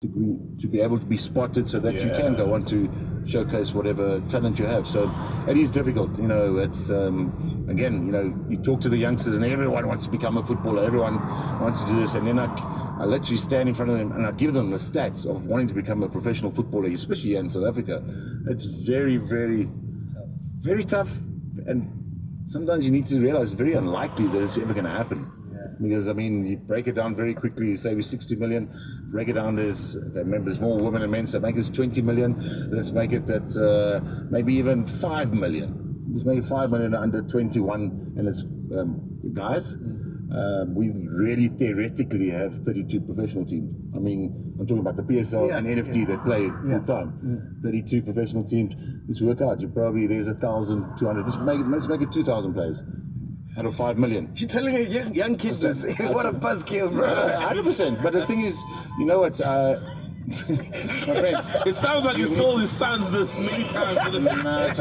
to be able to be spotted so that you can go on to showcase whatever talent you have. So it is difficult, you know. It's again, you know, you talk to the youngsters and everyone wants to become a footballer, everyone wants to do this, and then I literally stand in front of them and I give them the stats of wanting to become a professional footballer, especially here in South Africa. It's very, very, very tough, and sometimes you need to realize it's very unlikely that it's ever going to happen. Because, I mean, you break it down very quickly. You say we're 60 million, break it down, there's more women and men, so make it 20 million. Let's make it that maybe even 5 million. Let's make it 5 million under 21, and it's guys. We really theoretically have 32 professional teams. I mean, I'm talking about the PSL and NFT that play full time. 32 professional teams. Let's work out. There's 1,200. Let's make it 2,000 players. Out of 5 million. You're telling me young kids this? What a buzzkill, bro. 100%. But the thing is, you know what? My friend, it sounds like he's told his sons this many times.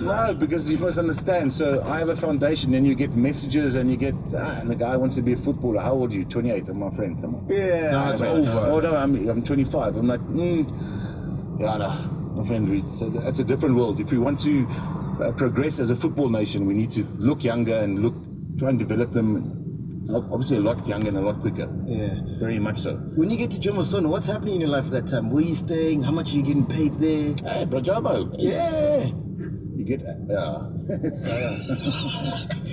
No, because you must understand. So I have a foundation, and you get messages, and you get, and the guy wants to be a footballer. How old are you? 28. I'm my friend. Come on. Yeah. No, it's over. Oh no, I'm 25. I'm like, yeah, no, my friend. So that's a different world. If we want to progress as a football nation, we need to look younger and try and develop them obviously a lot younger and a lot quicker. Yeah, very much so. When you get to Jomo, what's happening in your life at that time? Where are you staying? How much are you getting paid there? Hey, Brajabo. Yeah. You get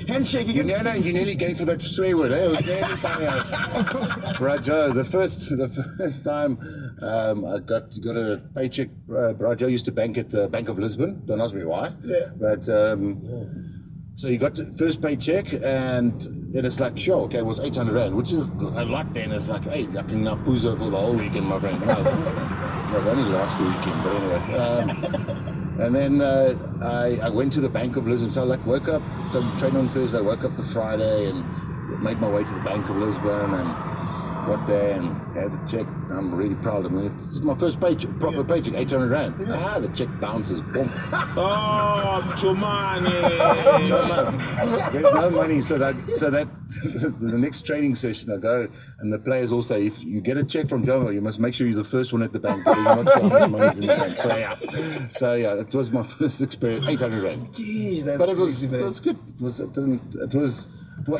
handshake. You nearly came for that swear word. Eh? Brajo, the first time I got a paycheck. Brajo used to bank at the Bank of Lisbon. Don't ask me why. Yeah. But so you got the first paycheck, and then it's like, sure, okay, it was 800 rand, which is a lot. Then it's like, hey, I can now puzo for the whole weekend, my friend. No, only last weekend, but anyway. And then I went to the Bank of Lisbon. So I woke up, so I trained on Thursday, woke up the Friday and made my way to the Bank of Lisbon and got there and had the check. I'm really proud of me. This is my first paycheck, proper paycheck, 800 rand. Yeah. The check bounces, boom. Oh, Chomani! There's no money, so that the next training session I go, and the players all say, if you get a check from Jomo, you must make sure you're the first one at the bank, because you're not sure how much money's in the bank. So yeah, it was my first experience, 800 rand. Jeez, that's but it was good. It was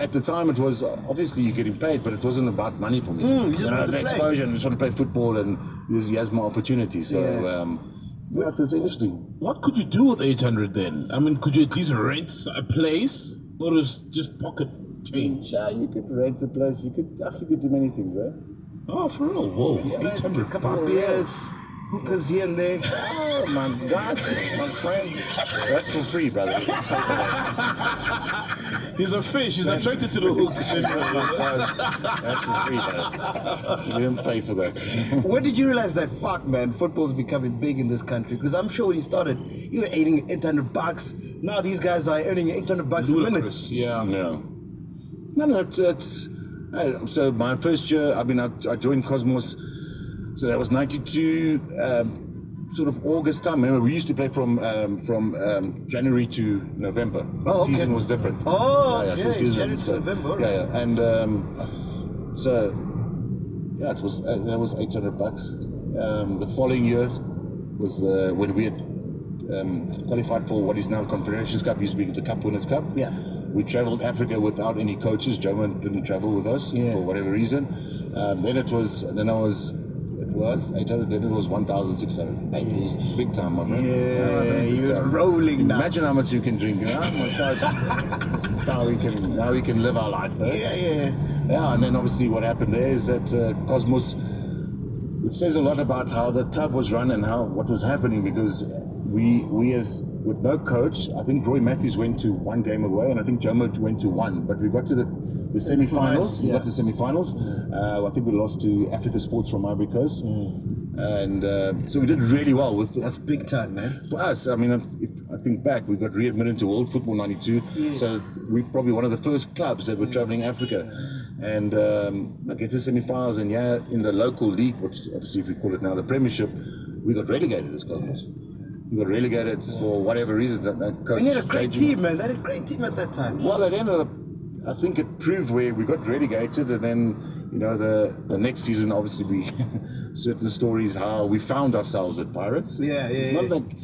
at the time, it was obviously you're getting paid, but it wasn't about money for me. You just wanted to exposure, and I just want to play football, and he has my opportunity. So yeah, it was interesting. What could you do with 800 then? I mean, could you at least rent a place, or is just pocket change? Yeah, you could rent a place. You could do many things, eh? Oh, for real? Whoa, 800 bucks. Yes. Hookers here and there. Oh my God, my friend. That's for free, brother. He's a fish. He's attracted to the hook. That's for free, brother. You didn't pay for that. When did you realize that, fuck, man, football's becoming big in this country? Because I'm sure when you started, you were earning 800 bucks. Now these guys are earning 800 bucks a minute. Yeah. No, it's so my first year, I joined Cosmos. So that was 92, sort of August time. Remember, we used to play from January to November. Oh, okay. The season was different. Oh, yeah. So season, January to November. Yeah. And so yeah, that was 800 bucks. The following year was when we had qualified for what is now Confederations Cup. Used to be the Cup Winners' Cup. Yeah. We traveled Africa without any coaches. Jomo didn't travel with us for whatever reason. Then it was 800, then it was 1,600. It was big time, my friend. Yeah, you're rolling now. Imagine how much you can drink. Oh my gosh. now we can live our life. Eh? Yeah, and then obviously what happened there is that Cosmos, which says a lot about how the club was run and what was happening, because we as with no coach, I think Roy Matthews went to one game away, and I think Jomo went to one, but we got to the semi-finals. We got to semi-finals. I think we lost to Africa Sports from Ivory Coast, and so we did really well with. That's big time, man. For us, I mean, if I think back, we got readmitted to World Football '92, so we're probably one of the first clubs that were traveling Africa, and I get to semi-finals, and in the local league, which obviously if we call it now the Premiership, we got relegated as Cosmos. We got relegated for whatever reasons. And you had a great team, man. They had a great team at that time. Well, it ended up, I think it proved where we got relegated, and then you know, the next season, obviously, we certain stories how we found ourselves at Pirates. Yeah. Not like,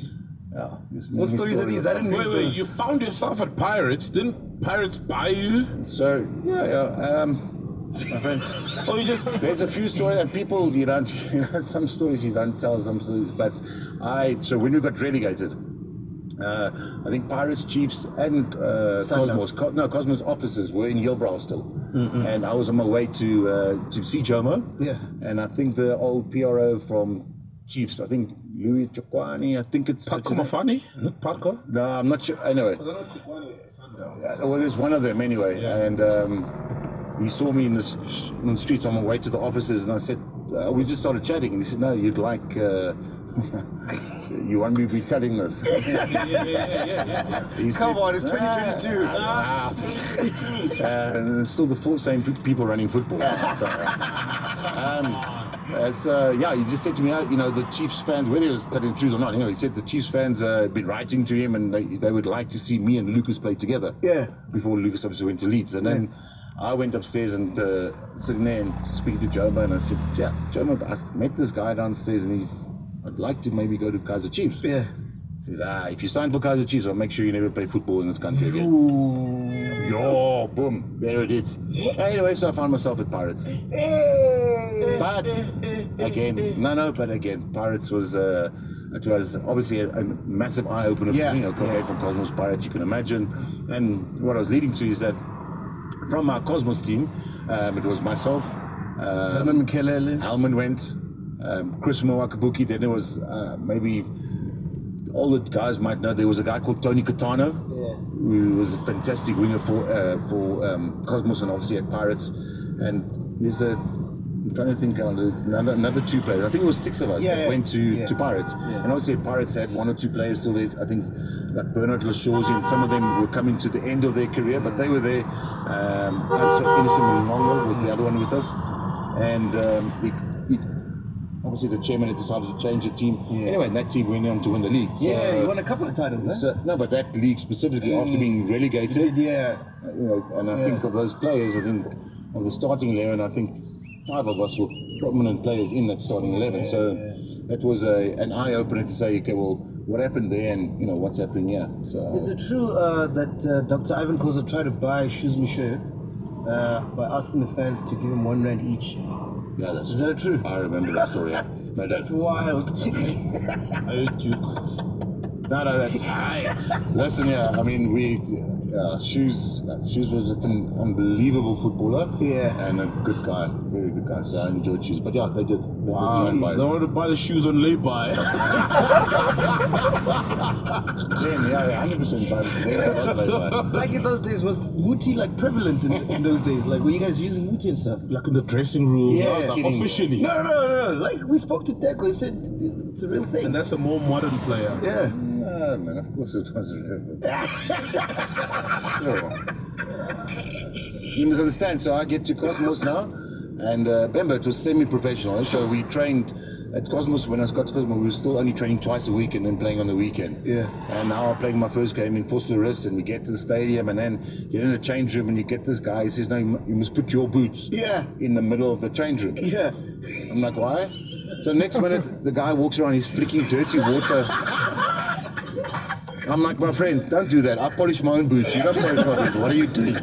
there's What many stories are these? I didn't read Wait, those. you found yourself at Pirates? Didn't Pirates buy you? So my friend. Or you just... There's a few stories and people you don't, some stories you don't tell, some stories. But so when we got relegated, I think Pirates, Chiefs, and Cosmos offices were in Hillbrow still, and I was on my way to see Jomo. Yeah. And I think the old PRO from Chiefs, I think Louis Chokwani, I think it's Paco Mafani? Not Paco? No, I'm not sure. Anyway, well, there's one of them anyway, and he saw me in the streets on my way to the offices, and I said, we just started chatting, and he said, no, you'd like, you want me to be telling this? He Come said, on, it's 2022. and still the same people running football. So, he just said to me, you know, the Chiefs fans, whether he was telling the truth or not, you know, he said the Chiefs fans had been writing to him and they would like to see me and Lucas play together. Yeah. Before Lucas obviously went to Leeds. And then I went upstairs and sitting there and speaking to Jomo, and I said, Jomo, I met this guy downstairs and I'd like to maybe go to Kaizer Chiefs. Yeah. He says, if you sign for Kaizer Chiefs, I'll make sure you never play football in this country again. Yo, boom, there it is. Anyway, so I found myself at Pirates. But again, Pirates was it was obviously a massive eye opener for me. Coming away from Cosmos Pirates, you can imagine. And what I was leading to is that from our Cosmos team, it was myself, Helman went, Chris Mwakabuki. Then there was maybe all the guys might know there was a guy called Tony Catano, who was a fantastic winger for Cosmos and obviously at Pirates. And there's I'm trying to think another two players. I think it was six of us that went to Pirates. And obviously Pirates had one or two players still there. I think like Bernard Lashawzi, and some of them were coming to the end of their career, but they were there. So Innocent Mongo was the other one with us. And obviously the chairman had decided to change the team. Anyway, and that team went on to win the league. You won a couple of titles, eh? No, but that league specifically after being relegated. You know, and I think of those players, I think of the starting 11, I think 5 of us were prominent players in that starting 11. So that was an eye-opener to say, okay, well, what happened there and, you know, what's happening here. So, is it true that Dr. Ivan Koza tried to buy Shoes Michel by asking the fans to give him R1 each? Yeah, is that true? I remember that story. No, that's wild. No, that's... Listen, I mean, Shoes was an unbelievable footballer. And a good guy, very good guy. So I enjoyed Shoes. But yeah, they did. Wow. They wanted to buy the shoes on lay-by. 100% buy the Like in those days, was Muti like prevalent in those days? Like, were you guys using Muti and stuff? Like in the dressing room? Officially? No. Like, we spoke to Deco, he said it's a real thing. And that's a more modern player. Yeah. No, man, of course it wasn't. You must understand, so I get to Cosmos now, and remember, it was semi-professional, so we trained at Cosmos. When I got to Cosmos, we were still only training twice a week and then playing on the weekend. And now I'm playing my first game in Forsterus, and we get to the stadium, and then you're in the change room, and you get this guy, he says, no, you must put your boots in the middle of the change room. I'm like, why? So next minute, the guy walks around, he's flicking dirty water. I'm like, my friend, don't do that. I polish my own boots. You don't polish my boots. What are you doing?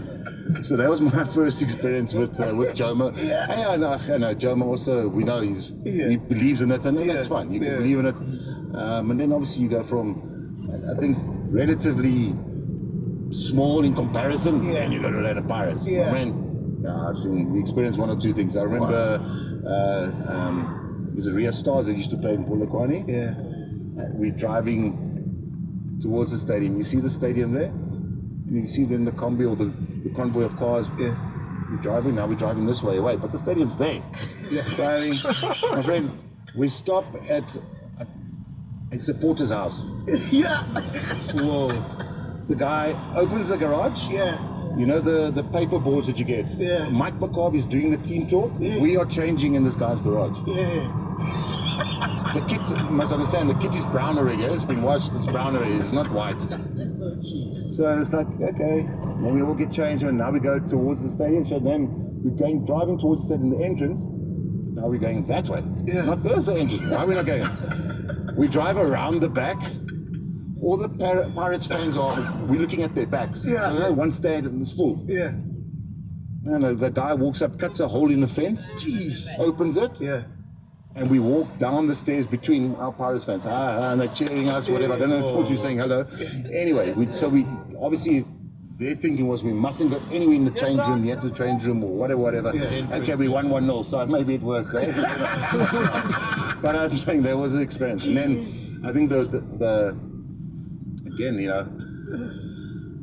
So that was my first experience with Jomo. I know Jomo also, we know he believes in it, and that's fine. You can believe in it. And then obviously you go from, I think, relatively small in comparison, and you go to Atlanta Pirates. We experienced one or two things. I remember, was it Ria Stars that used to play in Polokwane? We're driving towards the stadium. You see the stadium there? And you see then the combi or the convoy of cars. We're driving this way away, but the stadium's there. Driving. My friend, we stop at a supporter's house. Whoa. The guy opens the garage. You know the paper boards that you get? Mike McCabe is doing the team talk. We are changing in this guy's garage. The kit, you must understand, the kit is brown already. It's been washed, it's brown already, it's not white. So it's like, okay, then we all get changed, and now we go towards the stadium. So then we're driving towards the in the entrance. Now we're going that way. Yeah. Not there's the entrance. Why are we not going? We drive around the back. All the Pirates fans we're looking at their backs. Yeah. You know, one stand is full. Yeah. And the guy walks up, cuts a hole in the fence, opens it, Yeah. and we walk down the stairs between our Pirates fans. And they're cheering us, whatever. I don't know if you're saying hello. Anyway, we obviously their thinking was we mustn't go anywhere in the change room, yet the change room or whatever. Yeah. Okay, we won 1-0, so maybe it worked. Right? But I'm saying there was an experience. And then I think the again, you know,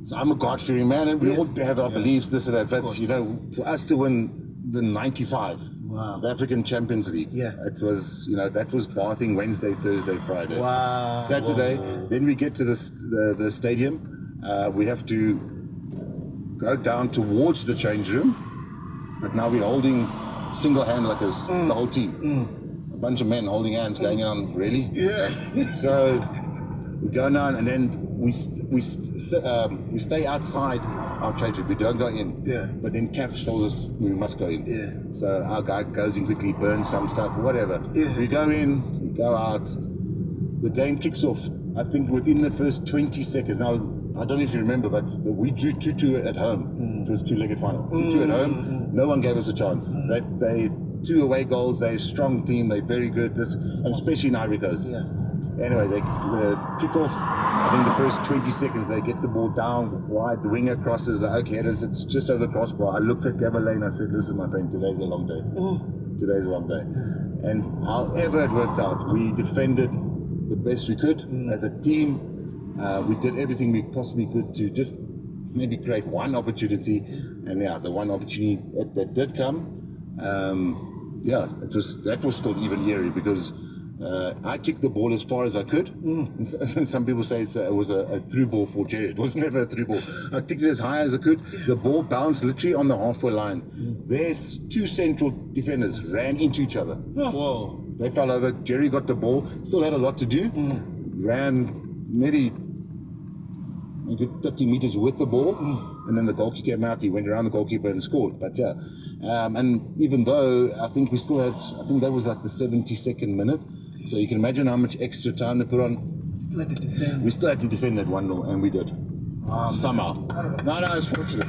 so I'm a God-fearing man, and we all have our beliefs, this and that. But you know, for us to win the '95 the African Champions League, it was, you know, that was bathing Wednesday, Thursday, Friday, Saturday. Then we get to the stadium. We have to go down towards the change room, but now we're holding single hand like us, the whole team, a bunch of men holding hands, going on. Really? Yeah. So we go down, and then we stay outside our change room. We don't go in. Yeah. But then CAF tells us we must go in. Yeah. So our guy goes in quickly, burns some stuff, whatever. Yeah. We go in, we go out. The game kicks off. I think within the first 20 seconds. Now I don't know if you remember, but we drew 2-2 at home. It was a two-legged final. 2-2 at home. No one gave us a chance. They 2 away goals. They're a strong team. They're very good. And especially in Ivory Coast. Yeah. Anyway, they kick off. I think the first 20 seconds, they get the ball down wide. The winger crosses. The oak headers. It's just over the crossbar. I looked at Gavin Lane. I said, "Listen, my friend, today's a long day. Today's a long day." And however it worked out, we defended the best we could as a team. We did everything we possibly could to just maybe create one opportunity. And the one opportunity that did come, that was still even eerie because I kicked the ball as far as I could. Some people say it was a through ball for Jerry. It was never a through ball. I kicked it as high as I could. The ball bounced literally on the halfway line. There's 2 central defenders ran into each other. Whoa. They fell over. Jerry got the ball. Still had a lot to do. Ran maybe a good 30 meters with the ball, and then the goalkeeper came out. He went around the goalkeeper and scored. But and even though I think we still had, I think that was like the 72nd minute. So you can imagine how much extra time they put on. Still had to defend. We still had to defend that 1-0, and we did. Somehow. No, it's fortunate.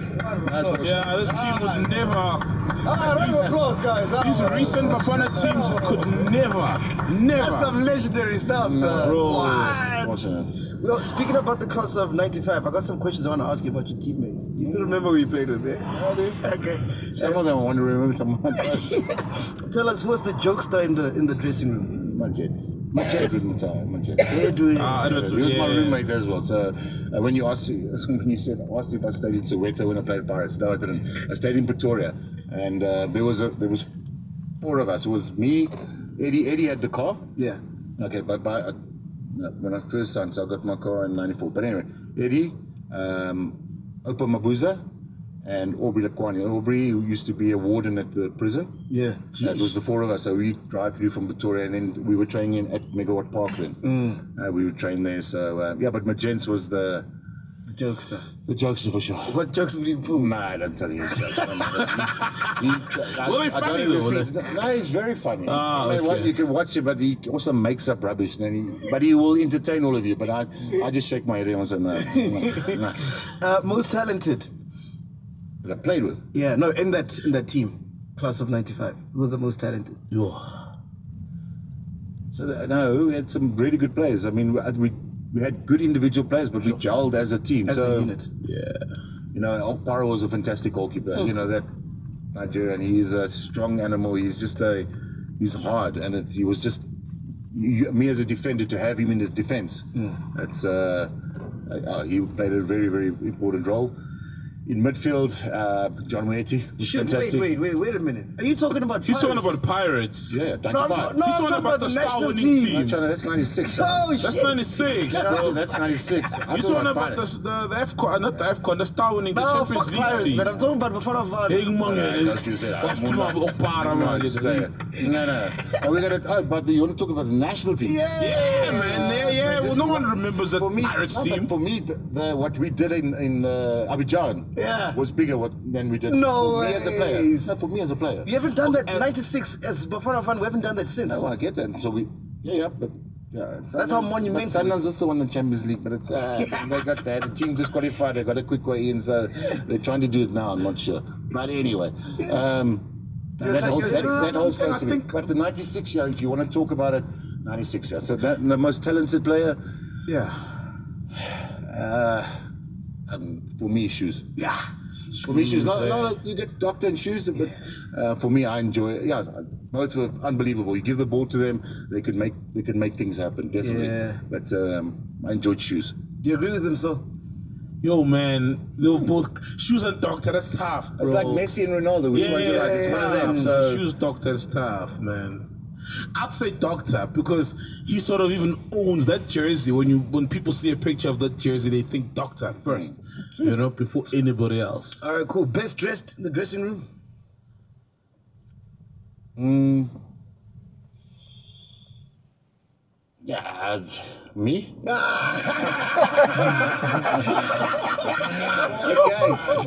Yeah, this team would never. Round of applause, guys. These recent Bafana teams could never. That's some legendary stuff, though. Well, speaking about the class of '95, I got some questions I want to ask you about your teammates. Do you still remember who you played with, Okay. Some of them I want to remember, some of them. Tell us, who was the jokester in the dressing room? Manjet. He was my roommate as well. So when you asked me if I stayed in Soweto when I played Pirates, no, I didn't. I stayed in Pretoria, and there was 4 of us. It was me, Eddie. Eddie had the car. Yeah. Okay, but when I first signed, so I got my car in '94. But anyway, Eddie, Opa Mabuza, and Aubrey Lakwani. Aubrey, who used to be a warden at the prison. Yeah. That was the 4 of us. So we drive through from Pretoria, and then we were training at Megawatt Park then. We would train there. So, but Magents was the jokester. The jokester for sure. What jokes did you pull? Nah, I don't tell you. Well, it's funny though. No, he's very funny. You can watch it, but he also makes up rubbish. But he will entertain all of you. But I just shake my head and say, no. Most talented. That I played with. Yeah, no, in that team, class of '95, who was the most talented? So we had some really good players. I mean, we had good individual players, but we gelled as a team, as a unit. Yeah, you know, Okpara was a fantastic goalkeeper. You know that Nigerian. He's a strong animal. He's just he's hard, and he was just me as a defender to have him in the defense. That's he played a very, very important role. In midfield, John Moeti was fantastic. Wait a minute. Are you talking about He's talking about Pirates. Yeah, 95. No, He's talking about the national winning team. That's 96. Oh, That's 96. No, that's 96. You're talking about the AFCON, not the AFCON, the star winning the Champions League Pirates, team. but I'm talking about before No. But you want to talk about the national team? Yeah, man. Yeah. Well, no one remembers that Pirates team. For me, what we did in Abidjan was bigger than we did. No for me as a player. ways. No, for me as a player. You haven't done that. 96 as Bafana fan. We haven't done that since. No, I get that. So but. Yeah, that's how monumental. Sunderland's also won the Champions League, but it's they got that. The team disqualified. They got a quick way in, so they're trying to do it now. I'm not sure, but anyway, that whole supposed to be. But the '96 year, if you want to talk about it, '96 year. So that the most talented player. Yeah. For me, shoes. Yeah. For me, shoes. No, you get doctor and shoes, but for me, I enjoy it. Yeah, both were unbelievable. You give the ball to them, they could make things happen, definitely. Yeah. But I enjoyed shoes. Do you agree with them, so? Yo, man, they were both shoes and doctor. That's tough, bro. It's like Messi and Ronaldo. Which one do you like? It's one of them. So shoes, doctor is tough, man. I'd say doctor because he sort of even owns that jersey. When people see a picture of that jersey, they think doctor first, you know, before anybody else. All right, cool. Best dressed in the dressing room? Yeah, me? Okay.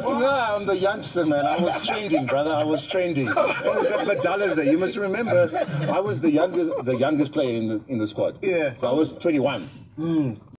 No, I'm the youngster, man. I was trending, brother. I was trending. I always got my dollars there. You must remember, I was the youngest player in the squad. Yeah. So I was 21.